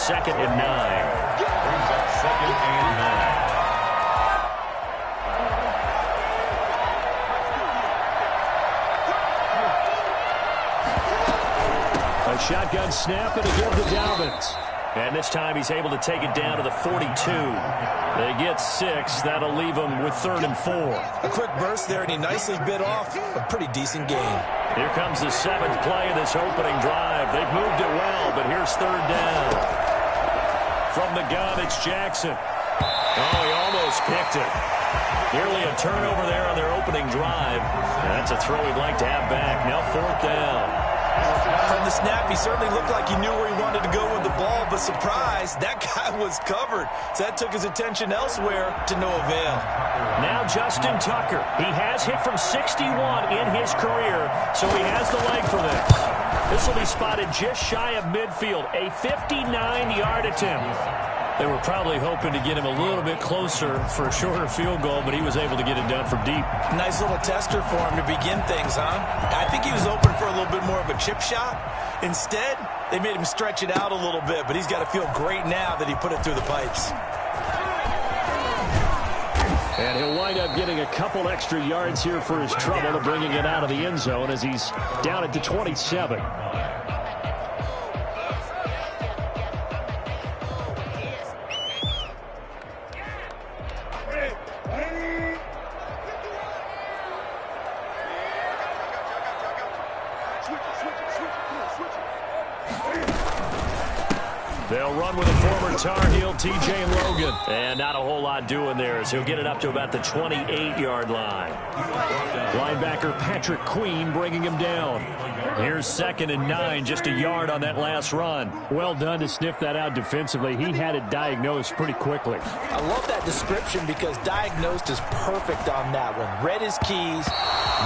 2nd and 9. Brings up 2nd and 9. A shotgun snap and a give to Dobbins. And this time he's able to take it down to the 42. They get 6. That'll leave them with 3rd and 4. A quick burst there, and he nicely bit off a pretty decent gain. Here comes the 7th play of this opening drive. They've moved it well, but here's 3rd down. From the gun, it's Jackson. Oh, he almost picked it. Nearly a turnover there on their opening drive. And that's a throw he'd like to have back. Now 4th down. From the snap, he certainly looked like he knew where he wanted to go with the ball, but surprise, that guy was covered. So that took his attention elsewhere to no avail. Now Justin Tucker. He has hit from 61 in his career, so he has the leg for this. This will be spotted just shy of midfield, a 59-yard attempt. They were probably hoping to get him a little bit closer for a shorter field goal, but he was able to get it done from deep. Nice little tester for him to begin things, huh? I think he was open for a little bit more of a chip shot. Instead, they made him stretch it out a little bit, but he's got to feel great now that he put it through the pipes. And he'll wind up getting a couple extra yards here for his trouble, bringing it out of the end zone as he's down at the 27. They'll run with a former Tar Heel, T.J. Logan. And not a whole lot doing there as he'll get it up to about the 28-yard line. Linebacker Patrick Queen bringing him down. Here's 2nd and 9, just a yard on that last run. Well done to sniff that out defensively. He had it diagnosed pretty quickly. I love that description because diagnosed is perfect on that one. Read his keys,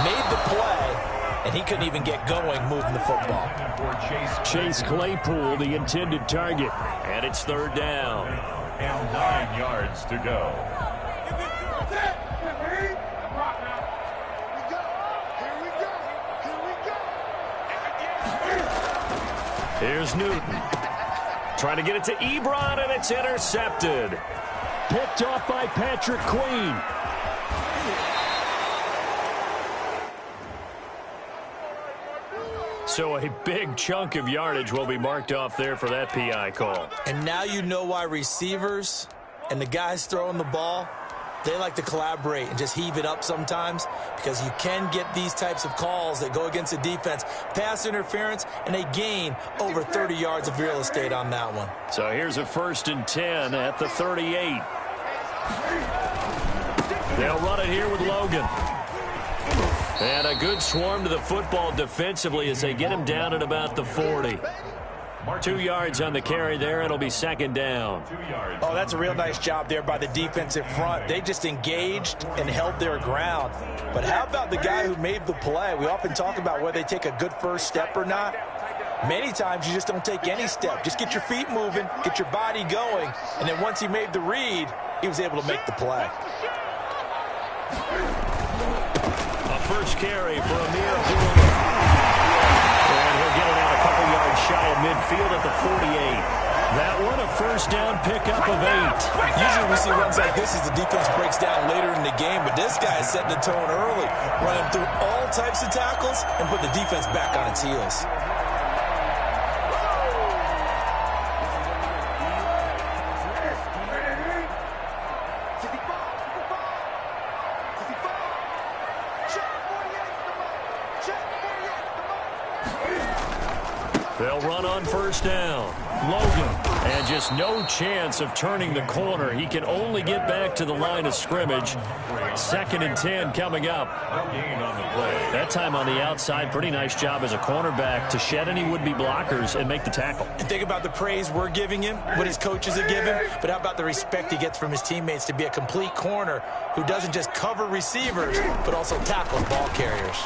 made the play, and he couldn't even get going moving the football. Chase Claypool, the intended target. And it's 3rd down. And 9 yards to go. Here's Newton. Trying to get it to Ebron, and it's intercepted. Picked off by Patrick Queen. So a big chunk of yardage will be marked off there for that PI call. And now you know why receivers and the guys throwing the ball, they like to collaborate and just heave it up sometimes because you can get these types of calls that go against the defense. Pass interference, and they gain over 30 yards of real estate on that one. So here's a 1st and 10 at the 38. They'll run it here with Logan. And a good swarm to the football defensively as they get him down at about the 40. 2 yards on the carry there. It'll be 2nd down. Oh, that's a real nice job there by the defensive front. They just engaged and held their ground. But how about the guy who made the play? We often talk about whether they take a good first step or not. Many times you just don't take any step. Just get your feet moving, get your body going, and then once he made the read, he was able to make the play. First carry for Amir Abdullah. And he'll get it out a couple yards shy of midfield at the 48. That one a 1st down pickup of 8. Usually we see runs like this as the defense breaks down later in the game, but this guy is setting the tone early, running through all types of tackles and put the defense back on its heels. They'll run on 1st down. Logan. And just no chance of turning the corner. He can only get back to the line of scrimmage. 2nd and 10 coming up. That time on the outside, pretty nice job as a cornerback to shed any would-be blockers and make the tackle. And think about the praise we're giving him, what his coaches are giving, but how about the respect he gets from his teammates to be a complete corner who doesn't just cover receivers, but also tackles ball carriers.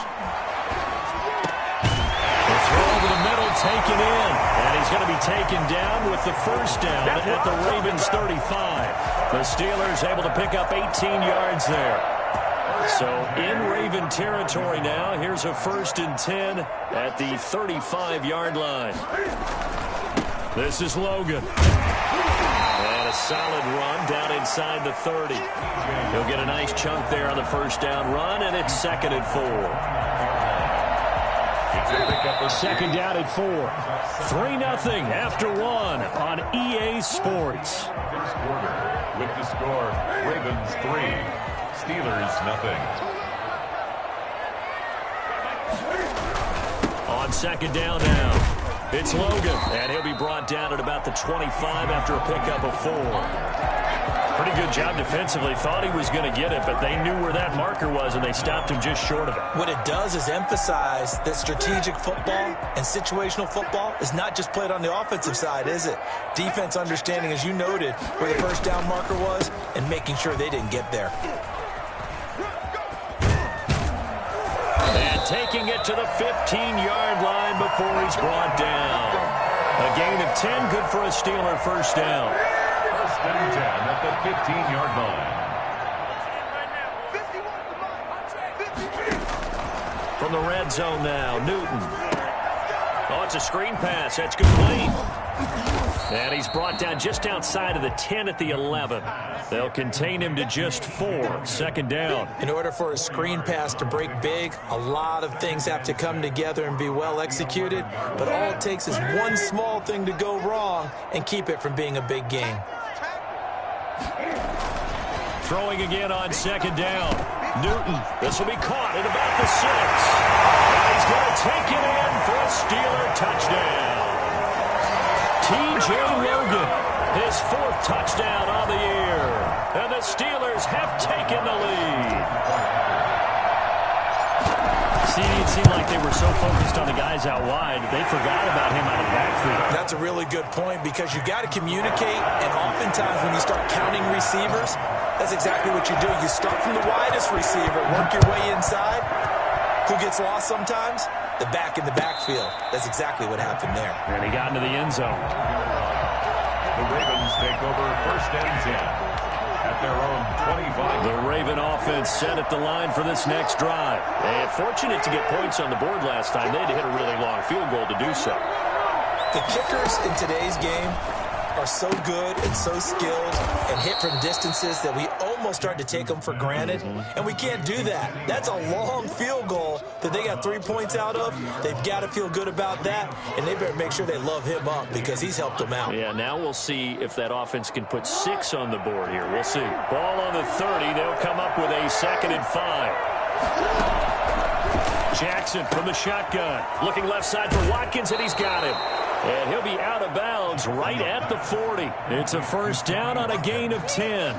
Throw over the middle, taken in. And he's going to be taken down with the 1st down at the Ravens 35. The Steelers able to pick up 18 yards there. So in Raven territory now. Here's a 1st and 10 at the 35-yard line. This is Logan. And a solid run down inside the 30. He'll get a nice chunk there on the first down run, and it's 2nd and 4. Second down at 4. 3-0 after 1 on EA Sports. First quarter with the score, Ravens 3, Steelers 0. On second down now, it's Logan, and he'll be brought down at about the 25 after a pickup of 4. Pretty good job defensively. Thought he was going to get it, but they knew where that marker was, and they stopped him just short of it. What it does is emphasize that strategic football and situational football is not just played on the offensive side, is it? Defense understanding, as you noted, where the first down marker was and making sure they didn't get there. And taking it to the 15-yard line before he's brought down. A gain of 10, good for a Steeler first down. First and 10 at the 15-yard line. From the red zone now, Newton. Oh, it's a screen pass. That's complete. And he's brought down just outside of the 10 at the 11. They'll contain him to just 4. Second down. In order for a screen pass to break big, a lot of things have to come together and be well executed. But all it takes is one small thing to go wrong and keep it from being a big game. Throwing again on second down. Newton. This will be caught at about the 6. And he's going to take it in for a Steeler touchdown. T.J. Logan, his 4th touchdown on the year. And the Steelers have taken the lead. See, it seemed like they were so focused on the guys out wide, they forgot about him out of the backfield. That's a really good point because you got to communicate, and oftentimes when you start counting receivers, that's exactly what you do. You start from the widest receiver, work your way inside. Who gets lost sometimes? The back in the backfield. That's exactly what happened there. And he got into the end zone. The Ravens take over first and 10 at their own 25. The Raven offense set at the line for this next drive. And fortunate to get points on the board last time. They had to hit a really long field goal to do so. The kickers in today's game are so good and so skilled and hit from distances that we almost start to take them for granted, and we can't do that. That's a long field goal that they got 3 points out of. They've got to feel good about that, and they better make sure they love him up because he's helped them out. Yeah, now we'll see if that offense can put 6 on the board here. We'll see. Ball on the 30. They'll come up with a 2nd and 5. Jackson from the shotgun. Looking left side for Watkins, and he's got him. And he'll be out of bounds right at the 40. It's a first down on a gain of 10.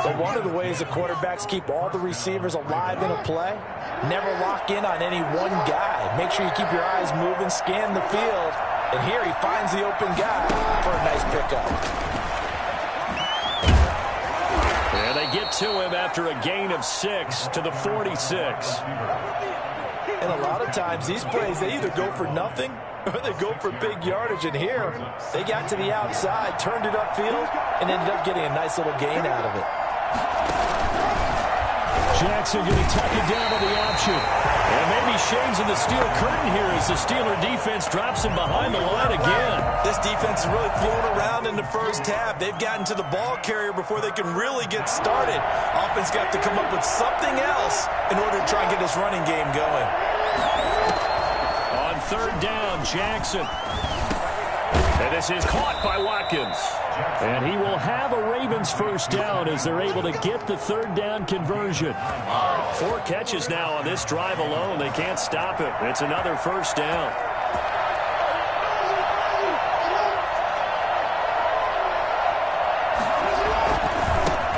But one of the ways the quarterbacks keep all the receivers alive in a play, never lock in on any one guy. Make sure you keep your eyes moving, scan the field. And here he finds the open guy for a nice pickup. And they get to him after a gain of 6 to the 46. And a lot of times these plays, they either go for nothing or they go for big yardage. And here, they got to the outside, turned it upfield, and ended up getting a nice little gain out of it. Jackson going to tuck it down with the option. And maybe shades in the steel curtain here as the Steeler defense drops him behind the line again. This defense is really flown around in the first half. They've gotten to the ball carrier before they can really get started. Offense got to come up with something else in order to try and get this running game going. On third down, Jackson. And this is caught by Watkins. And he will have a Ravens first down as they're able to get the third down conversion. 4 catches now on this drive alone. They can't stop it. It's another first down.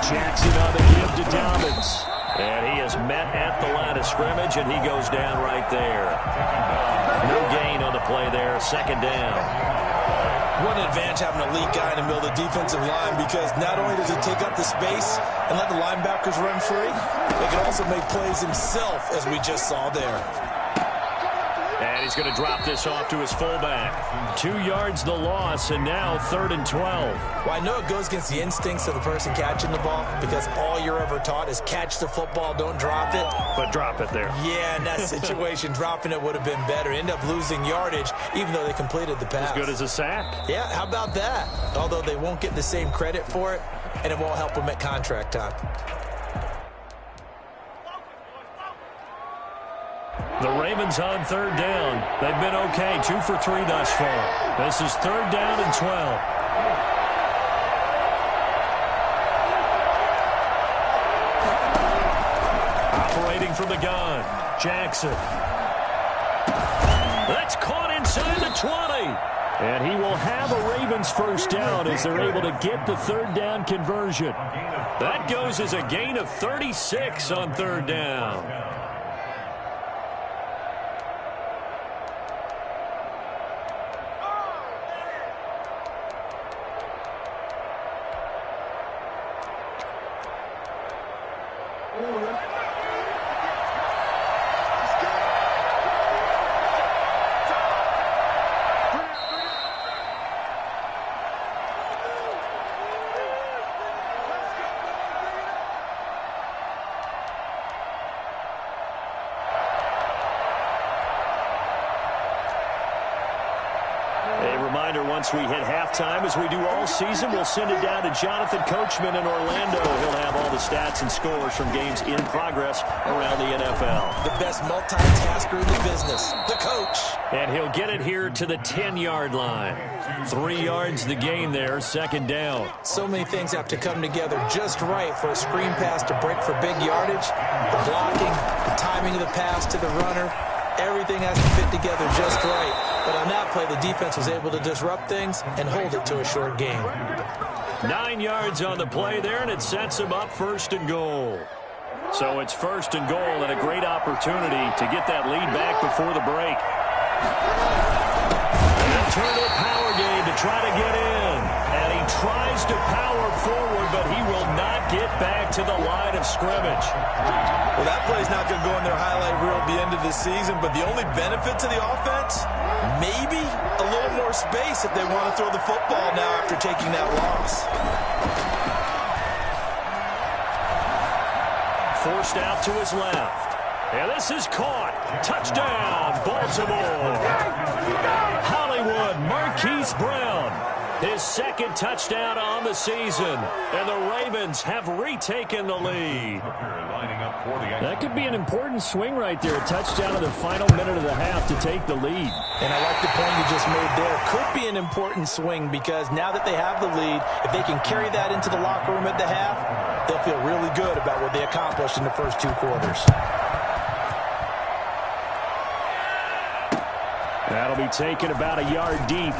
Jackson on the give to Dobbins. And he is met at the line of scrimmage, and he goes down right there. No gain on the play there. Second down. What an advantage having an elite guy in the middle of the defensive line, because not only does he take up the space and let the linebackers run free, they can also make plays himself, as we just saw there. And he's going to drop this off to his fullback. 2 yards the loss, and now 3rd and 12. Well, I know it goes against the instincts of the person catching the ball because all you're ever taught is catch the football, don't drop it. But drop it there. Yeah, in that situation, dropping it would have been better. End up losing yardage, even though they completed the pass. As good as a sack. Yeah, how about that? Although they won't get the same credit for it, and it won't help them at contract time. The Ravens on 3rd down. They've been okay, 2 for 3 thus far. This is 3rd down and 12. Operating from the gun, Jackson. That's caught inside the 20. And he will have a Ravens first down as they're able to get the 3rd down conversion. That goes as a gain of 36 on 3rd down. Once we hit halftime, as we do all season, we'll send it down to Jonathan Coachman in Orlando. He'll have all the stats and scores from games in progress around the NFL. The best multitasker in the business, the coach. And he'll get it here to the 10-yard line. 3 yards the gain there, 2nd down. So many things have to come together just right for a screen pass to break for big yardage. The blocking, the timing of the pass to the runner, everything has to fit together just right. But on that play, the defense was able to disrupt things and hold it to a short gain. 9 yards on the play there, and it sets them up 1st and goal. So it's 1st and goal and a great opportunity to get that lead back before the break. An internal power game to try to get in. And he tries to power forward, but he will not get back to the line of scrimmage. Well, that play's not going to go in their highlight reel at the end of the season, but the only benefit to the offense, maybe a little more space if they want to throw the football now after taking that loss. Forced out to his left. And this is caught. Touchdown, Baltimore. Hollywood Marquise Brown. His 2nd touchdown on the season. And the Ravens have retaken the lead. That could be an important swing right there. A touchdown in the final minute of the half to take the lead. And I like the point you just made there. Could be an important swing because now that they have the lead, if they can carry that into the locker room at the half, they'll feel really good about what they accomplished in the first 2 quarters. That'll be taken about a yard deep.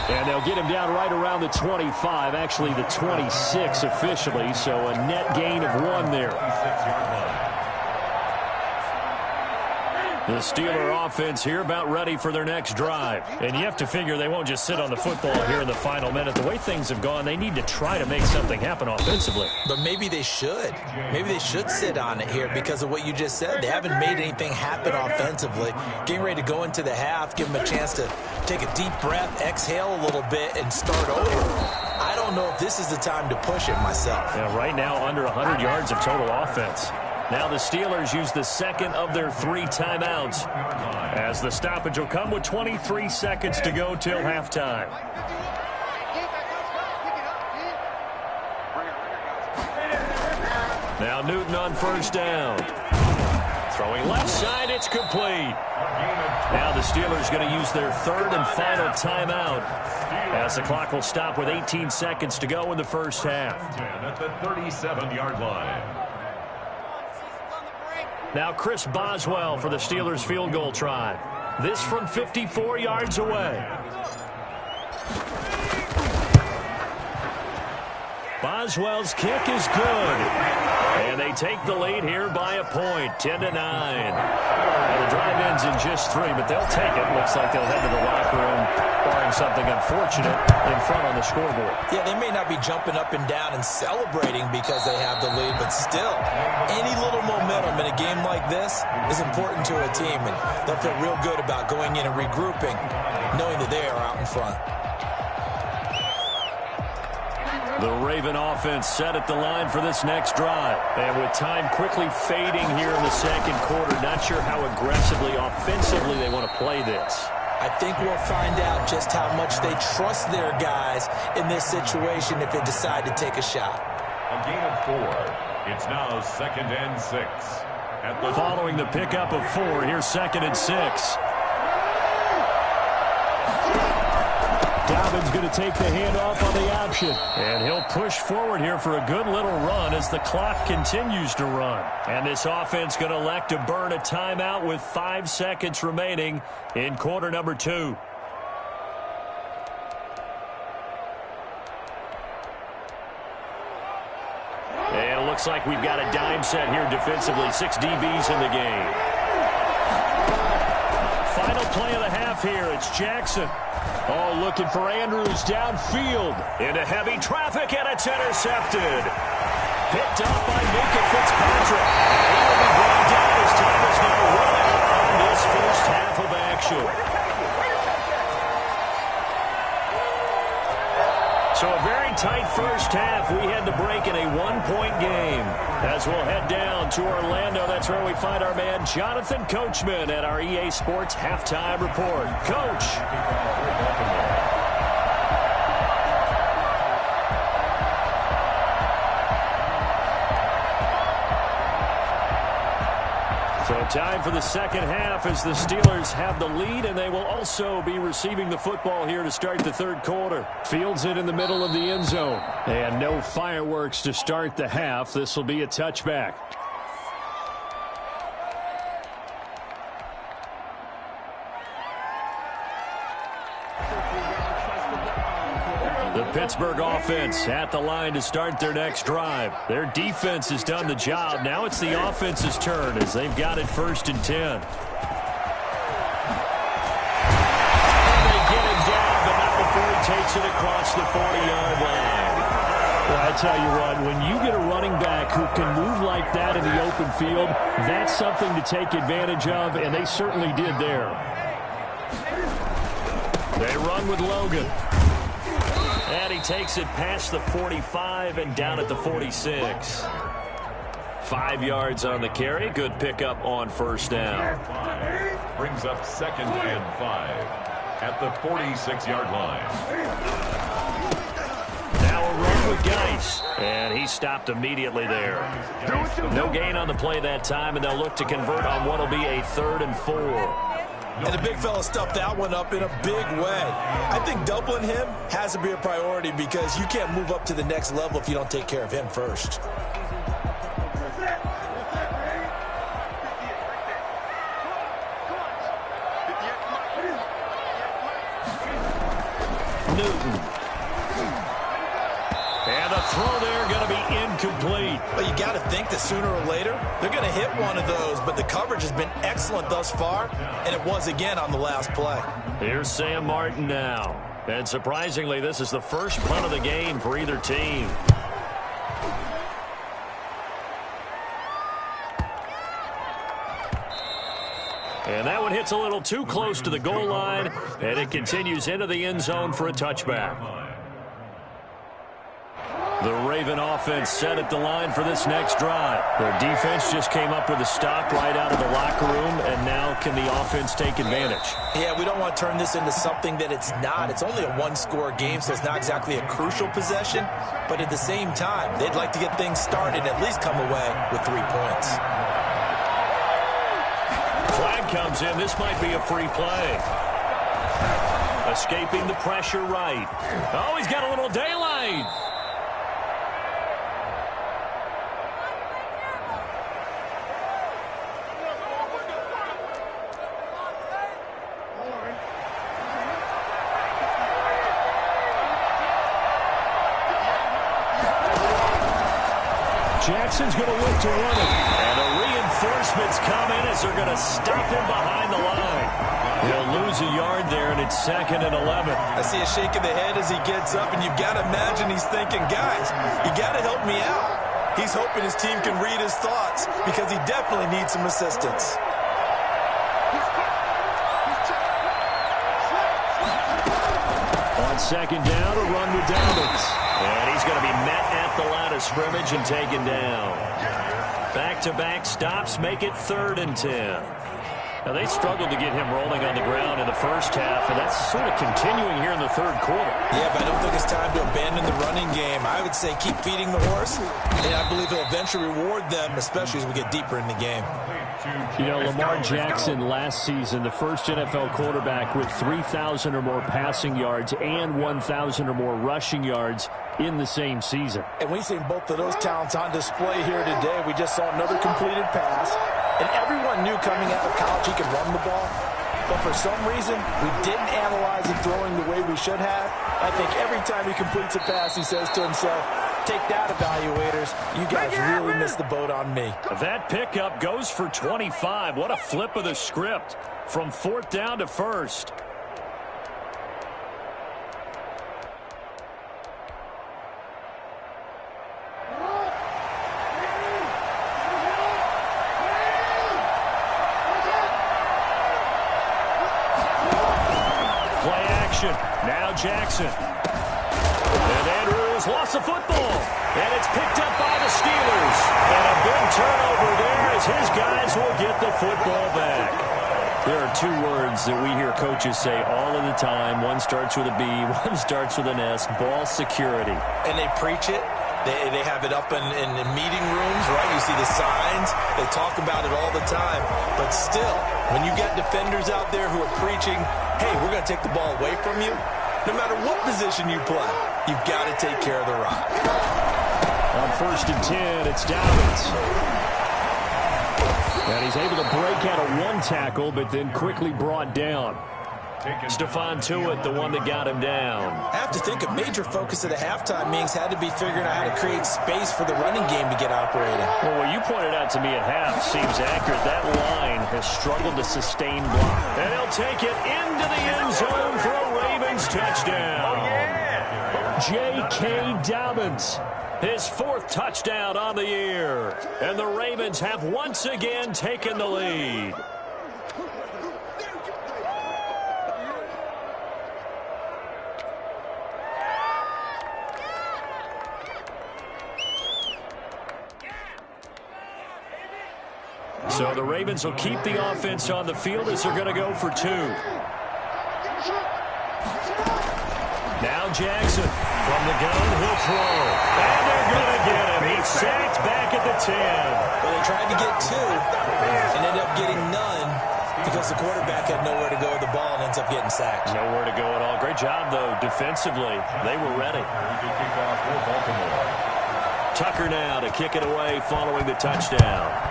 And they'll get him down right around the 25, actually the 26 officially, so a net gain of 1 there. The Steeler offense here about ready for their next drive. And you have to figure they won't just sit on the football here in the final minute. The way things have gone, they need to try to make something happen offensively. But maybe they should. Maybe they should sit on it here because of what you just said. They haven't made anything happen offensively. Getting ready to go into the half, give them a chance to take a deep breath, exhale a little bit, and start over. I don't know if this is the time to push it myself. Yeah, right now under 100 yards of total offense. Now the Steelers use the 2nd of their 3 timeouts as the stoppage will come with 23 seconds to go till halftime. Now Newton on 1st down. Throwing left side, it's complete. Now the Steelers going to use their 3rd and final timeout as the clock will stop with 18 seconds to go in the first half. At the 37-yard line. Now Chris Boswell for the Steelers field goal try. This from 54 yards away. Boswell's kick is good. And they take the lead here by a point, 10-9. Well, the drive ends in just 3, but they'll take it. Looks like they'll head to the locker room, barring something unfortunate, in front on the scoreboard. Yeah, they may not be jumping up and down and celebrating because they have the lead, but still, any little momentum in a game like this is important to a team, and they'll feel real good about going in and regrouping, knowing that they are out in front. The Raven offense set at the line for this next drive. And with time quickly fading here in the second quarter, not sure how aggressively, offensively they want to play this. I think we'll find out just how much they trust their guys in this situation if they decide to take a shot. A gain of 4. It's now 2nd and 6. Following the pickup of 4, here's 2nd and 6. Dobbins going to take the handoff on the option. And he'll push forward here for a good little run as the clock continues to run. And this offense going to elect to burn a timeout with 5 seconds remaining in quarter number 2. And it looks like we've got a dime set here defensively. 6 DBs in the game. Final play of the half here. It's Jackson. Oh, looking for Andrews downfield. Into heavy traffic, and it's intercepted. Picked up by Mika Fitzpatrick. He will be brought down as time is now running on this first half of action. So a very tight first half. We had to break in a 1-point game. As we'll head down to Orlando, that's where we find our man Jonathan Coachman at our EA Sports Halftime Report. Coach. So time for the second half as the Steelers have the lead, and they will also be receiving the football here to start the third quarter. Fields it in the middle of the end zone. And no fireworks to start the half. This will be a touchback. The Pittsburgh offense at the line to start their next drive. Their defense has done the job. Now it's the offense's turn as they've got it 1st and 10. And they get him down, but not before he takes it across the 40-yard line. Well, I tell you what, when you get a running back who can move like that in the open field, that's something to take advantage of, and they certainly did there. They run with Logan. And he takes it past the 45 and down at the 46. 5 yards on the carry. Good pickup on first down. Brings up 2nd and 5 at the 46-yard line. Now a run with Geis. And he stopped immediately there. No gain on the play that time, and they'll look to convert on what will be a 3rd and 4. And the big fella stuffed that one up in a big way. I think doubling him has to be a priority because you can't move up to the next level if you don't take care of him first. Newton. And the throw there going to be incomplete. But you got to think that sooner or later, they're going to hit one of those. But the coverage has been excellent thus far, and it was again on the last play. Here's Sam Martin now. And surprisingly, this is the first punt of the game for either team. And that one hits a little too close to the goal line, and it continues into the end zone for a touchback. The Raven offense set at the line for this next drive. Their defense just came up with a stop right out of the locker room, and now can the offense take advantage? Yeah, we don't want to turn this into something that it's not. It's only a one-score game, so it's not exactly a crucial possession. But at the same time, they'd like to get things started and at least come away with 3 points. Flag comes in. This might be a free play. Escaping the pressure right. Oh, he's got a little daylight. Jackson's going to look to run it. And the reinforcements come in as they're going to stop him behind the line. He'll lose a yard there, and it's 2nd and 11. I see a shake of the head as he gets up, and you've got to imagine he's thinking, guys, you got to help me out. He's hoping his team can read his thoughts because he definitely needs some assistance. On 2nd down, a run with Dobbins. And he's going to be met at the line of scrimmage and taken down. Back-to-back stops make it 3rd and 10. Now, they struggled to get him rolling on the ground in the first half, and that's sort of continuing here in the 3rd quarter. Yeah, but I don't think it's time to abandon the running game. I would say keep feeding the horse, and I believe he'll eventually reward them, especially as we get deeper in the game. You know, Lamar Jackson last season, the first NFL quarterback with 3,000 or more passing yards and 1,000 or more rushing yards in the same season. And we've seen both of those talents on display here today. We just saw another completed pass. And everyone knew coming out of college he could run the ball. But for some reason, we didn't analyze him throwing the way we should have. I think every time he completes a pass, he says to himself, take that, evaluators. You guys really missed the boat on me. That pickup goes for 25. What a flip of the script from 4th down to 1st. Now Jackson. And Andrews lost the football. And it's picked up by the Steelers. And a big turnover there as his guys will get the football back. There are 2 words that we hear coaches say all of the time. One starts with a B, one starts with an S. Ball security. And they preach it. They have it up in meeting rooms, right? You see the signs. They talk about it all the time. But still, when you got defenders out there who are preaching, hey, we're going to take the ball away from you, no matter what position you play, you've got to take care of the rock. On 1st and 10, it's Dobbins. And he's able to break out of 1 tackle, but then quickly brought down. Stephon Tuitt, the one that got him down. I have to think a major focus of the halftime meetings had to be figuring out how to create space for the running game to get operating. Well, what you pointed out to me at half seems accurate. That line has struggled to sustain block. And he'll take it into the end zone for a Ravens touchdown. J.K. Dobbins, his 4th touchdown on the year. And the Ravens have once again taken the lead. So the Ravens will keep the offense on the field as they're going to go for 2. Now Jackson from the gun, he'll throw. And they're going to get him. He's sacked back at the 10. Well, they tried to get 2 and ended up getting none because the quarterback had nowhere to go with the ball and ends up getting sacked. Nowhere to go at all. Great job, though, defensively. They were ready. Tucker now to kick it away following the touchdown.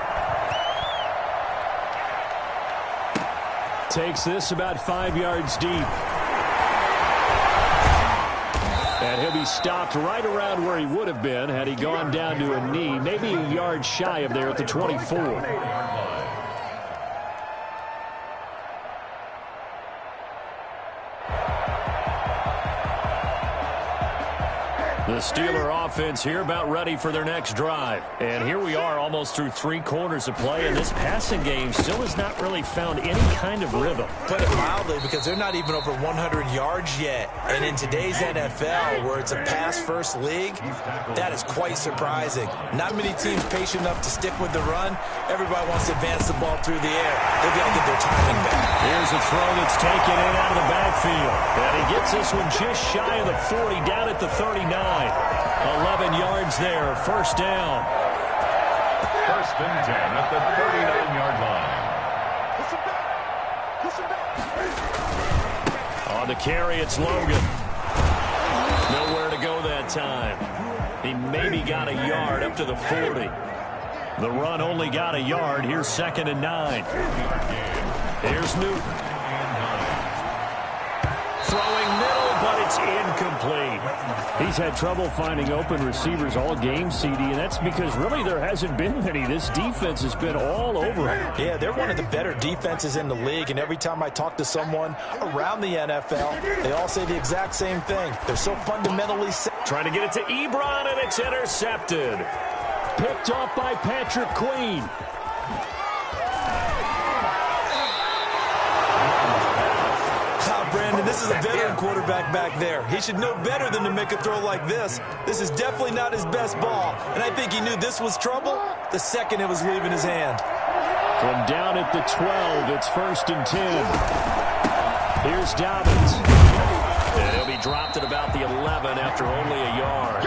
Takes this about 5 yards deep. And he'll be stopped right around where he would have been had he gone down to a knee, maybe a yard shy of there at the 24. The Steeler offense here about ready for their next drive. And here we are almost through 3 quarters of play, and this passing game still has not really found any kind of rhythm. Put it mildly, because they're not even over 100 yards yet. And in today's NFL, where it's a pass-first league, that is quite surprising. Not many teams patient enough to stick with the run. Everybody wants to advance the ball through the air. They've got to get their timing back. Here's a throw that's taken in out of the backfield. And he gets this one just shy of the 40, down at the 39. 11 yards there, 1st down. 1st and 10 at the 39-yard line. On the carry, it's Logan. Nowhere to go that time. He maybe got a yard up to the 40. The run only got a yard. Here's 2nd and 9. Here's Newton. Throwing middle, but it's incomplete. He's had trouble finding open receivers all game, CD, and that's because really there hasn't been many. This defense has been all over him. Yeah, they're one of the better defenses in the league, and every time I talk to someone around the NFL, they all say the exact same thing. They're so fundamentally sound. Trying to get it to Ebron, and it's intercepted. Picked off by Patrick Queen. Brandon, this is a veteran quarterback back there. He should know better than to make a throw like this. This is definitely not his best ball, and I think he knew this was trouble the second it was leaving his hand. From down at the 12, it's 1st and 10. Here's Dobbins. And he'll be dropped at about the 11 after only a yard.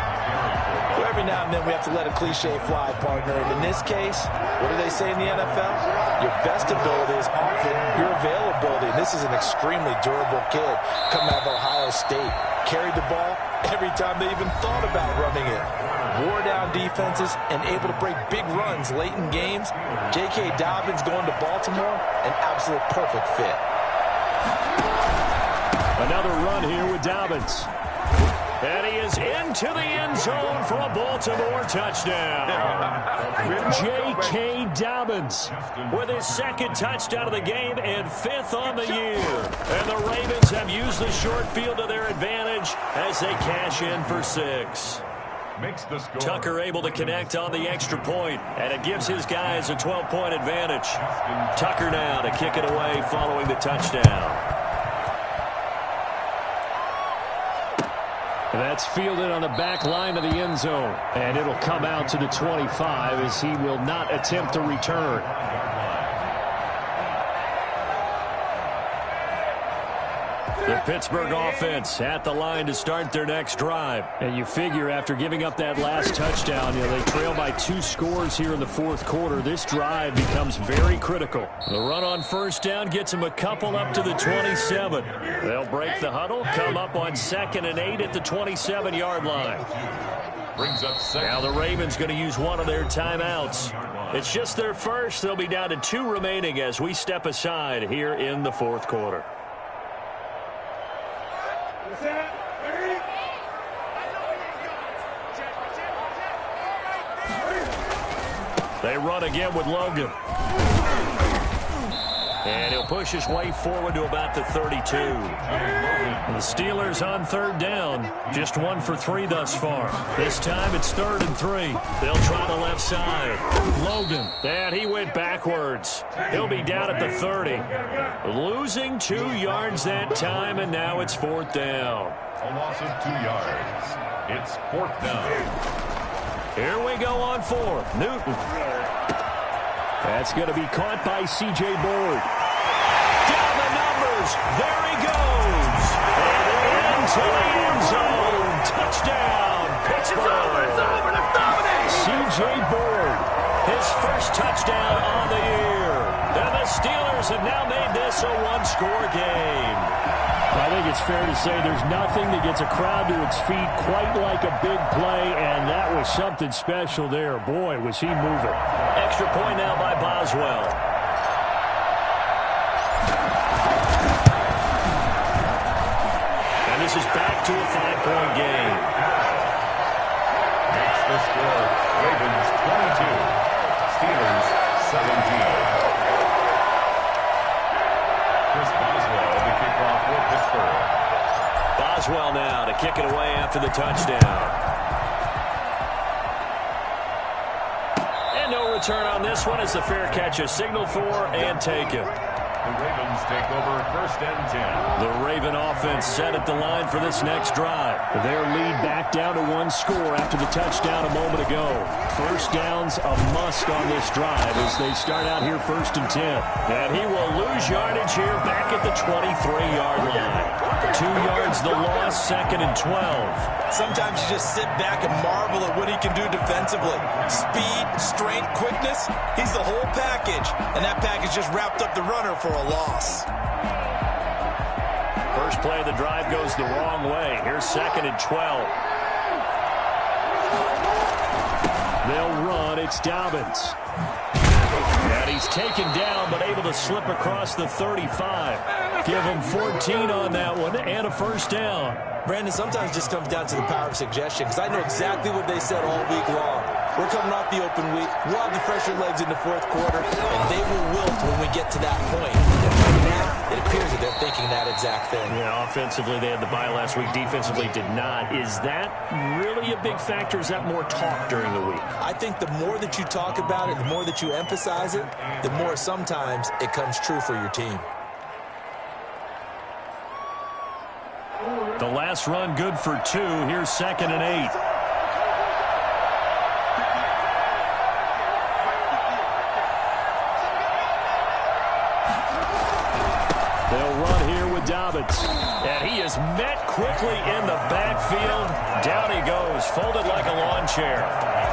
Well, every now and then we have to let a cliche fly, partner. And in this case, what do they say in the NFL? Your best ability is often your availability. And this is an extremely durable kid coming out of Ohio State. Carried the ball every time they even thought about running it. Wore down defenses and able to break big runs late in games. J.K. Dobbins going to Baltimore, an absolute perfect fit. Another run here with Dobbins. And he is into the end zone for a Baltimore touchdown. J.K. Dobbins with his 2nd touchdown of the game and 5th on the year. And the Ravens have used the short field to their advantage as they cash in for 6. Makes the score. Tucker able to connect on the extra point, and it gives his guys a 12-point advantage. Tucker now to kick it away following the touchdown. That's fielded on the back line of the end zone, and it'll come out to the 25 as he will not attempt to return. The Pittsburgh offense at the line to start their next drive. And you figure after giving up that last touchdown, they trail by 2 scores here in the 4th quarter. This drive becomes very critical. The run on 1st down gets them a couple up to the 27. They'll break the huddle, come up on 2nd and 8 at the 27-yard line. Brings up 2nd. Now the Ravens going to use one of their timeouts. It's just their first. They'll be down to 2 remaining as we step aside here in the 4th quarter. They run again with Logan. And he'll push his way forward to about the 32. The Steelers on 3rd down. Just 1 for 3 thus far. This time it's 3rd and 3. They'll try the left side. Logan. And he went backwards. He'll be down at the 30. Losing 2 yards that time, and now it's 4th down. A loss of 2 yards. It's 4th down. Here we go on 4th. Newton. That's going to be caught by C.J. Board. Down the numbers. There he goes. And into the end zone. Touchdown, Pittsburgh. C.J. Board, his 1st touchdown on the year. And the Steelers have now made this a 1-score game. I think it's fair to say there's nothing that gets a crowd to its feet quite like a big play, and that was something special there. Boy, was he moving. Extra point now by Boswell. And this is back to a 5-point game. Makes the score. Ravens 22. Steelers 17. Boswell now to kick it away after the touchdown. And no return on this one as the fair catch is signaled for and taken. The Ravens take over 1st and 10. The Raven offense set at the line for this next drive. Their lead back down to 1 score after the touchdown a moment ago. 1st down's a must on this drive as they start out here 1st and 10. And he will lose yardage here back at the 23-yard line. 2 yards the loss, 2nd and 12. Sometimes you just sit back and marvel at what he can do defensively. Speed, strength, quickness, he's the whole package. And that package just wrapped up the runner for a loss. First play of the drive goes the wrong way. Here's 2nd and 12. They'll run. It's Dobbins. And he's taken down but able to slip across the 35. Give them 14 on that one and a first down. Brandon, sometimes it just comes down to the power of suggestion, because I know exactly what they said all week long. We're coming off the open week. We'll have the fresher legs in the fourth quarter, and they will wilt when we get to that point. And right now, it appears that they're thinking that exact thing. Yeah, offensively, they had the bye last week. Defensively, did not. Is that really a big factor? Is that more talk during the week? I think the more that you talk about it, the more that you emphasize it, the more sometimes it comes true for your team. The last run good for 2. Here's 2nd and 8. They'll run here with Dobbins. And he is met quickly in the backfield. Down he goes, folded like a lawn chair.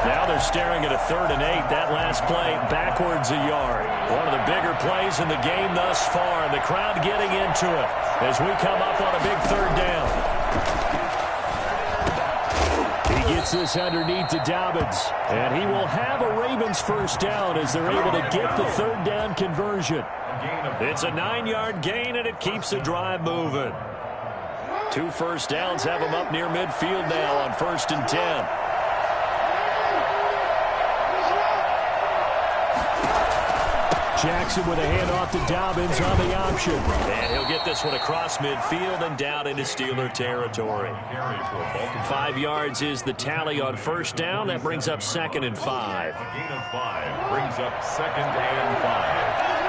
Now they're staring at a 3rd and 8. That last play backwards a yard. One of the bigger plays in the game thus far. And the crowd getting into it as we come up on a big 3rd down. He gets this underneath to Dobbins. And he will have a Ravens first down as they're able to get the 3rd down conversion. It's a 9-yard gain, and it keeps the drive moving. 2 first downs have them up near midfield now on 1st and 10. Jackson with a handoff to Dobbins on the option. And he'll get this one across midfield and down into Steeler territory. 5 yards is the tally on 1st down. That brings up 2nd and 5. A gain of 5 brings up 2nd and 5.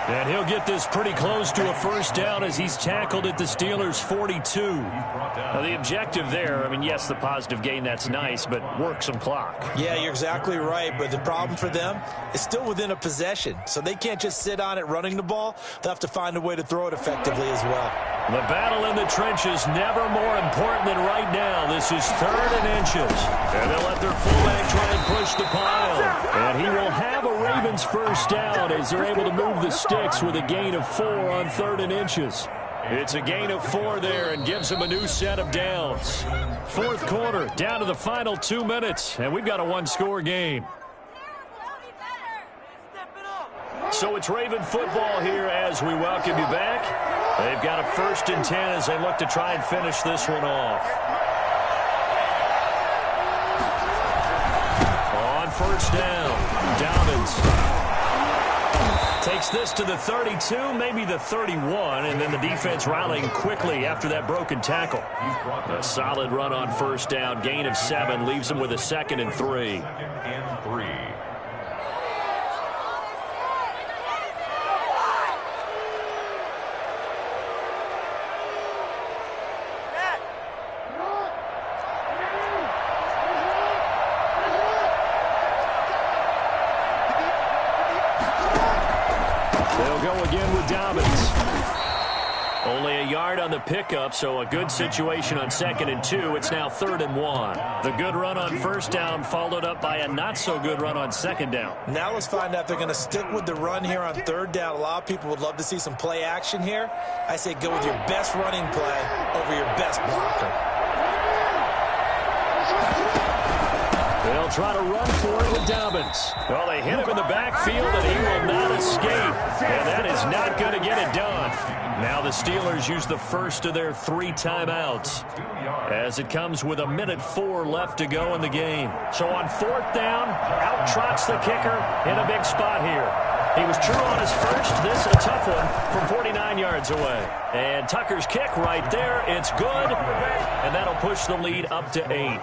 And he'll get this pretty close to a first down as he's tackled at the Steelers' 42. Now, the objective there, I mean, yes, the positive gain, that's nice, but work some clock. Yeah, you're exactly right, but the problem for them is still within a possession, so they can't just sit on it running the ball. They'll have to find a way to throw it effectively as well. The battle in the trenches never more important than right now. This is 3rd and inches. And they'll let their fullback try and push the pile. And he will have a Ravens first down as they're able to move the sticks with a gain of 4 on 3rd and inches. It's a gain of 4 there and gives them a new set of downs. 4th quarter, down to the final 2 minutes, and we've got a 1-score game. So it's Raven football here as we welcome you back. They've got a 1st and 10 as they look to try and finish this one off. On 1st down, Dobbins takes this to the 32, maybe the 31, and then the defense rallying quickly after that broken tackle. A solid run on 1st down, gain of 7, leaves them with a 2nd and 3. 2nd and 3. Dobbins. Only a yard on the pickup, so a good situation on 2nd and 2. It's now 3rd and 1. The good run on 1st down followed up by a not-so-good run on 2nd down. Now let's find out if they're going to stick with the run here on 3rd down. A lot of people would love to see some play action here. I say go with your best running play over your best blocker. They'll try to run for it with Dobbins. Well, they hit him in the backfield, and he will not escape. And that is not going to get it done. Now the Steelers use the first of their 3 timeouts as it comes with 1:04 left to go in the game. So on 4th down, out trots the kicker in a big spot here. He was true on his first. This a tough one from 49 yards away. And Tucker's kick right there. It's good. And that'll push the lead up to 8.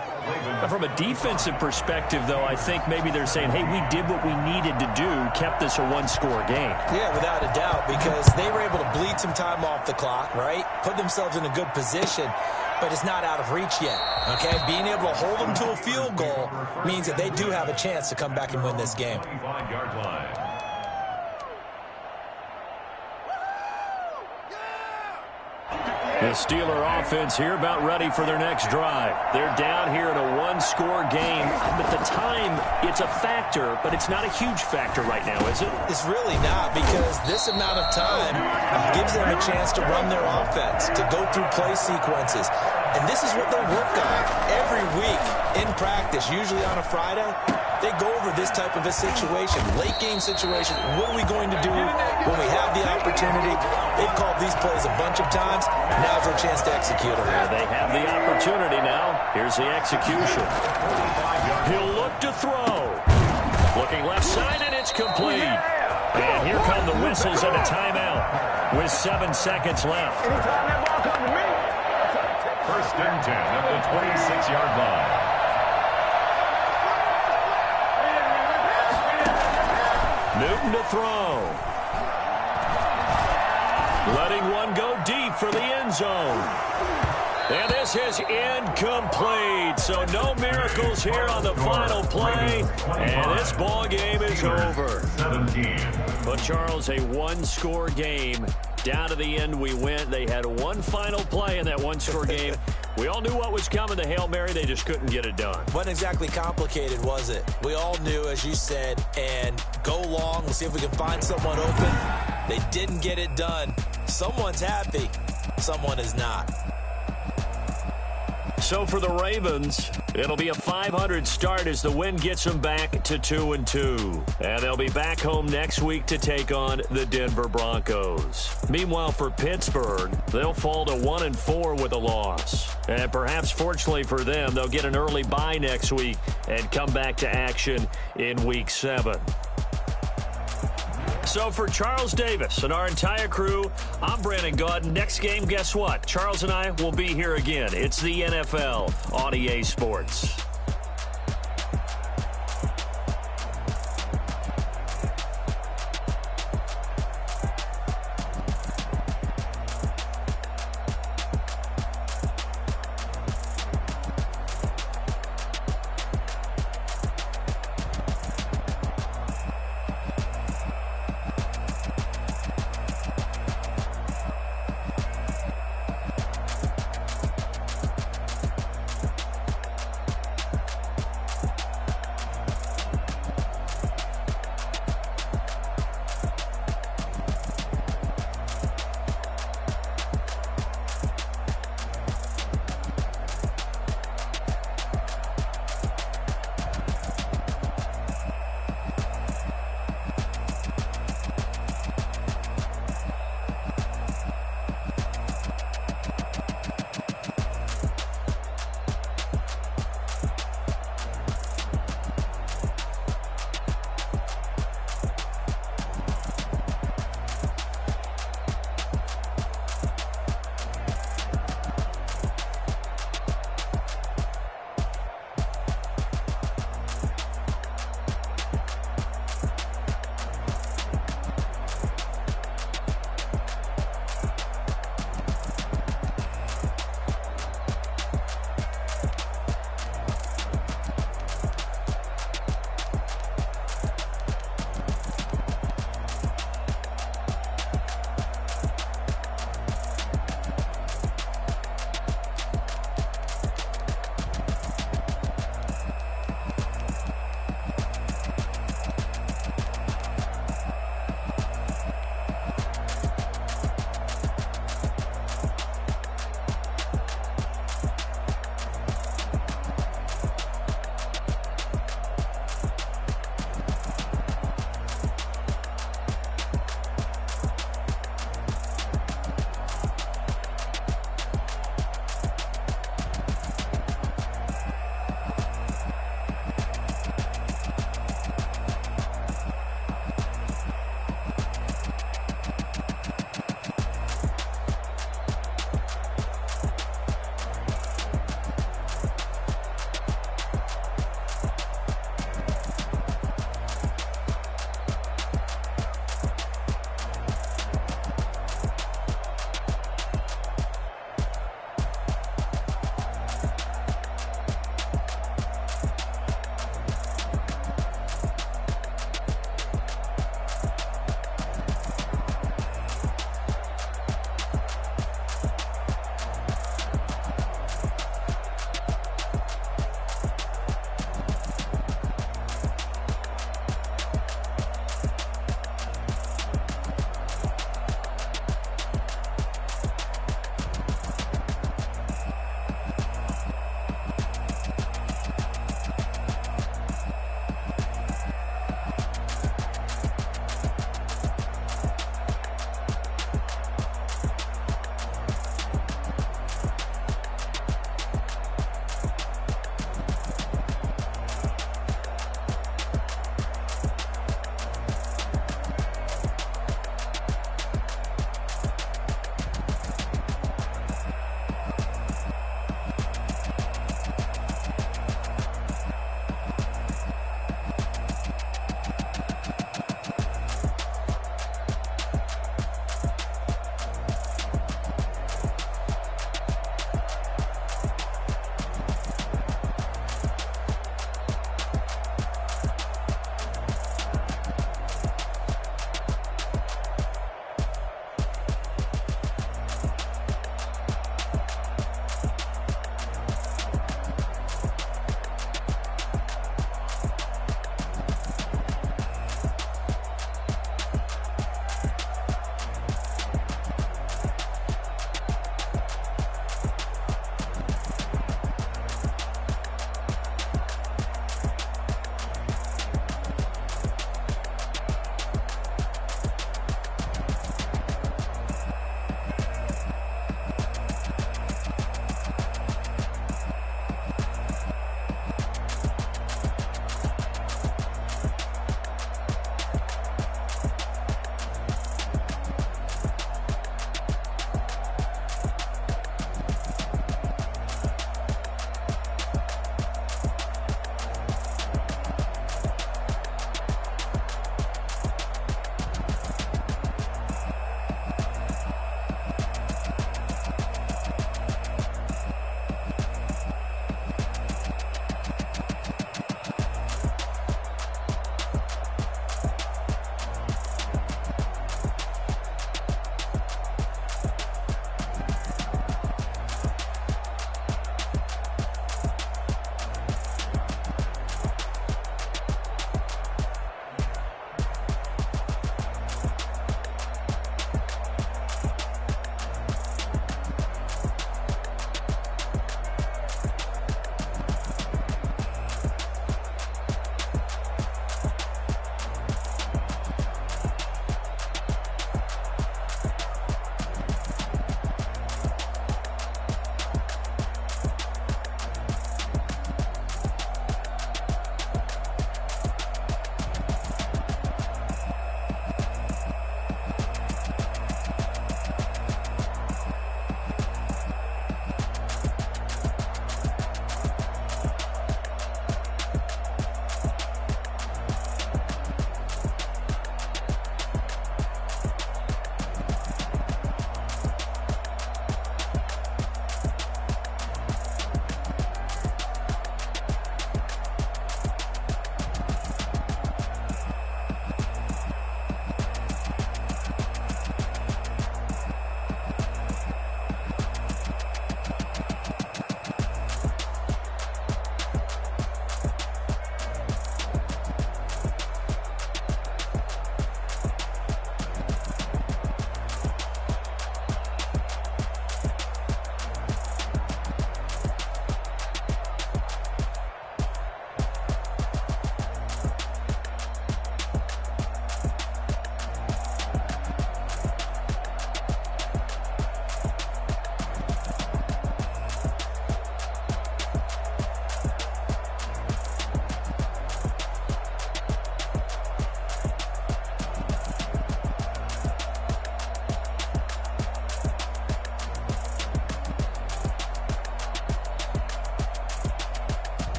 Now, from a defensive perspective, though, I think maybe they're saying, hey, we did what we needed to do, kept this a 1-score game. Yeah, without a doubt, because they were able to bleed some time off the clock, right? Put themselves in a good position, but it's not out of reach yet, okay? Being able to hold them to a field goal means that they do have a chance to come back and win this game. 25-yard line. The Steeler offense here about ready for their next drive. They're down here in a 1-score game. At the time, it's a factor, but it's not a huge factor right now, is it? It's really not, because this amount of time gives them a chance to run their offense, to go through play sequences. And this is what they work on every week in practice, usually on a Friday. They go over this type of a situation, late game situation. What are we going to do when we have the opportunity? They've called these plays a bunch of times. Now's their chance to execute them. Yeah, they have the opportunity now. Here's the execution. He'll look to throw. Looking left side, and it's complete. And here come the whistles and a timeout with 7 seconds left. Anytime that ball comes to me. First and 10 at the 26-yard line. Newton to throw. Letting one go deep for the end zone. And this is incomplete. So no miracles here on the final play. And this ball game is over. But, Charles, a one-score game. Down to the end we went. They had one final play in that one-score game. We all knew what was coming. The Hail Mary, they just couldn't get it done. Wasn't exactly complicated, was it? We all knew, as you said, and go long. We'll see if we can find someone open. They didn't get it done. Someone's happy. Someone is not. So for the Ravens, it'll be a .500 start as the win gets them back to 2-2. And they'll be back home next week to take on the Denver Broncos. Meanwhile, for Pittsburgh, they'll fall to 1-4 with a loss. And perhaps fortunately for them, they'll get an early bye next week and come back to action in Week 7. So for Charles Davis and our entire crew, I'm Brandon Gaudin. Next game, guess what? Charles and I will be here again. It's the NFL on EA Sports.